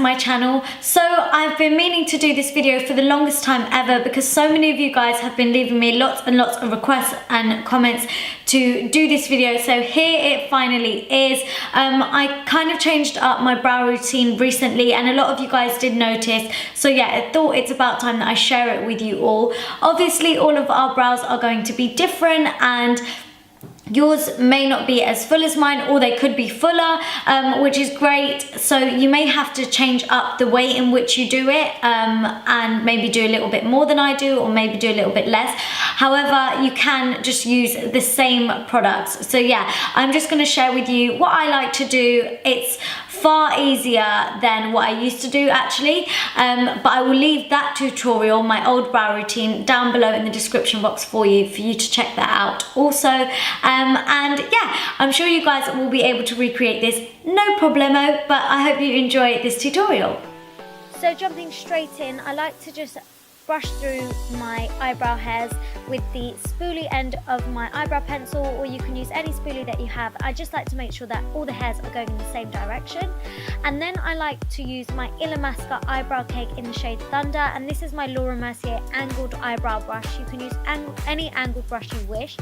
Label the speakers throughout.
Speaker 1: my channel. So I've been meaning to do this video for the longest time ever because so many of you guys have been leaving me lots and lots of requests and comments to do this video. So here it finally is. I kind of changed up my brow routine recently and a lot of you guys did notice. So yeah, I thought it's about time that I share it with you all. Obviously all of our brows are going to be different and yours may not be as full as mine, or they could be fuller, which is great. So you may have to change up the way in which you do it and maybe do a little bit more than I do, or maybe do a little bit less. However, you can just use the same products. So yeah, I'm just going to share with you what I like to do. It's far easier than what I used to do actually, but I will leave that tutorial, my old brow routine, down below in the description box for you to check that out also. And yeah, I'm sure you guys will be able to recreate this no problemo, but I hope you enjoy this tutorial. So jumping straight in, I like to just brush through my eyebrow hairs with the spoolie end of my eyebrow pencil, or you can use any spoolie that you have. I just like to make sure that all the hairs are going in the same direction. And then I like to use my Illamasqua eyebrow cake in the shade Thunder, and this is my Laura Mercier angled eyebrow brush. You can use any angled brush you wish,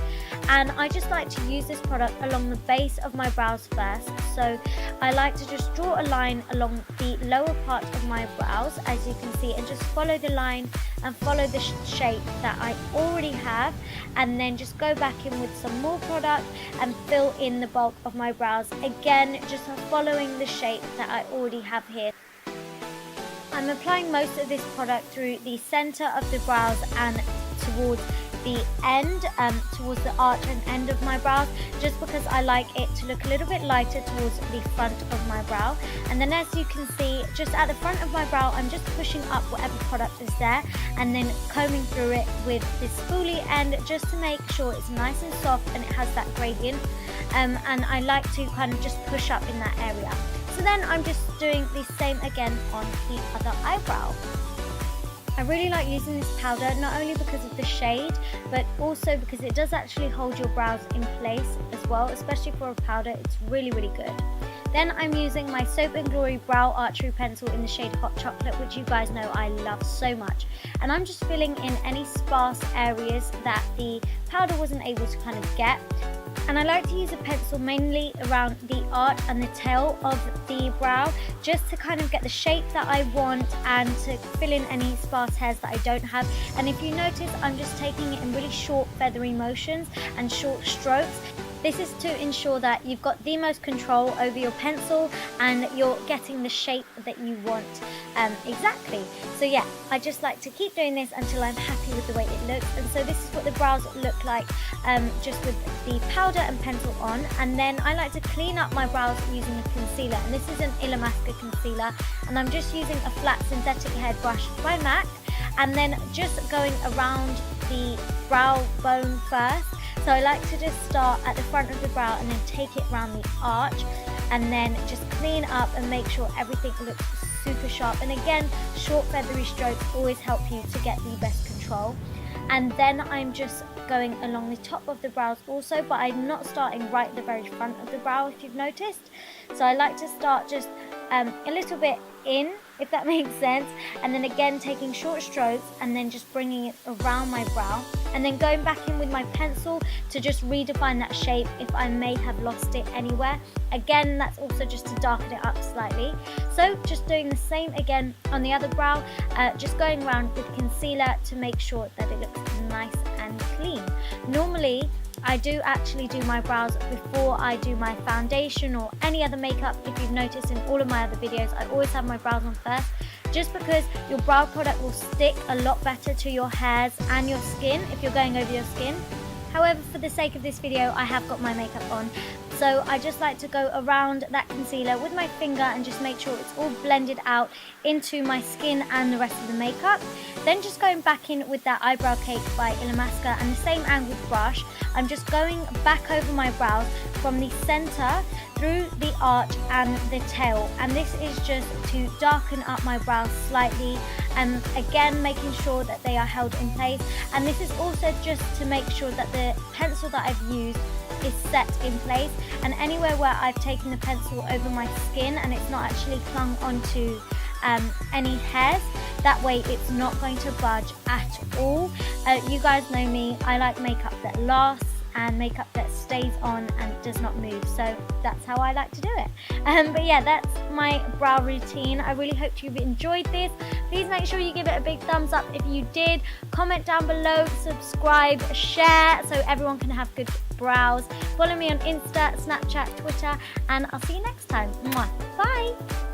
Speaker 1: and I just like to use this product along the base of my brows first. So I like to just draw a line along the lower part of my brows, as you can see, and just follow the line and follow the shape that I already have, and then just go back in with some more product and fill in the bulk of my brows, again just following the shape that I already have here. I'm applying most of this product through the center of the brows and towards the end, towards the arch and end of my brows, just because I like it to look a little bit lighter towards the front of my brow. And then as you can see, just at the front of my brow, I'm just pushing up whatever product is there and then combing through it with the spoolie end, just to make sure it's nice and soft and it has that gradient. And I like to kind of just push up in that area. So then I'm just doing the same again on the other eyebrow. I really like using this powder, not only because of the shade, but also because it does actually hold your brows in place as well, especially for a powder. It's really, really good. Then I'm using my Soap & Glory Brow Archery Pencil in the shade Hot Chocolate, which you guys know I love so much. And I'm just filling in any sparse areas that the powder wasn't able to kind of get. And I like to use a pencil mainly around the arch and the tail of the brow, just to kind of get the shape that I want and to fill in any sparse hairs that I don't have. And if you notice, I'm just taking it in really short feathery motions and short strokes. This is to ensure that you've got the most control over your pencil and you're getting the shape that you want exactly. So yeah, I just like to keep doing this until I'm happy with the way it looks. And so this is what the brows look like just with the powder and pencil on. And then I like to clean up my brows using a concealer, and this is an Illamasqua concealer, and I'm just using a flat synthetic hair brush by MAC, and then just going around the brow bone first. So I like to just start at the front of the brow and then take it around the arch, and then just clean up and make sure everything looks super sharp. And again, short feathery strokes always help you to get the best control. And then I'm just going along the top of the brows also, but I'm not starting right at the very front of the brow, if you've noticed. So I like to start just a little bit in, if that makes sense, and then again taking short strokes and then just bringing it around my brow, and then going back in with my pencil to just redefine that shape if I may have lost it anywhere. Again, that's also just to darken it up slightly. So just doing the same again on the other brow, just going around with concealer to make sure that it looks nice and clean. Normally I do actually do my brows before I do my foundation or any other makeup. If you've noticed in all of my other videos, I always have my brows on first, just because your brow product will stick a lot better to your hairs and your skin if you're going over your skin. However, for the sake of this video, I have got my makeup on. So I just like to go around that concealer with my finger and just make sure it's all blended out into my skin and the rest of the makeup. Then just going back in with that eyebrow cake by Illamasqua and the same angled brush, I'm just going back over my brows from the center through the arch and the tail, and this is just to darken up my brows slightly, and again making sure that they are held in place. And this is also just to make sure that the pencil that I've used is set in place, and anywhere where I've taken the pencil over my skin and it's not actually clung onto any hairs. That way it's not going to budge at all. You guys know me, I like makeup that lasts and makeup that stays on and does not move, so that's how I like to do it. But yeah, that's my brow routine. I really hope you've enjoyed this. Please make sure you give it a big thumbs up if you did. Comment down below, subscribe, share, so everyone can have good brows. Follow me on Insta, Snapchat, Twitter, and I'll see you next time. Mwah. Bye.